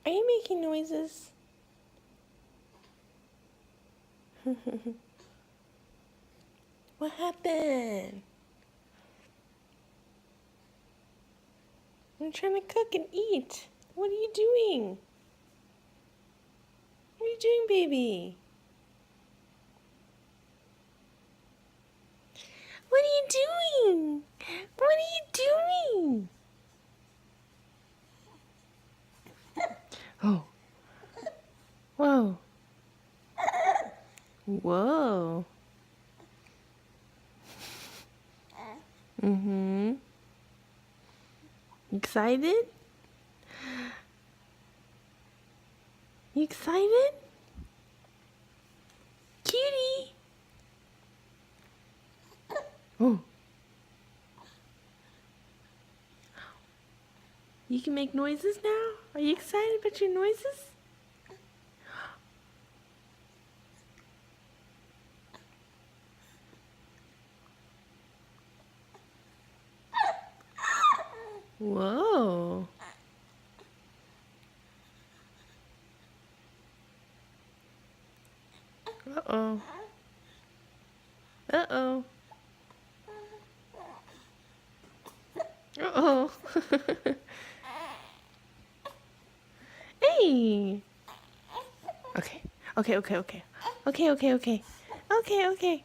Are you making noises? What happened? I'm trying to cook and eat. What are you doing? What are you doing, baby? What are you doing? What are you doing? Oh. Whoa. Whoa. Mm-hmm. Excited? You excited? Cutie. Oh. You can make noises now? Are you excited about your noises? Whoa. Uh-oh. Uh-oh. Uh-oh. Hey. Okay. Okay, okay, okay. Okay, okay, okay. Okay, okay.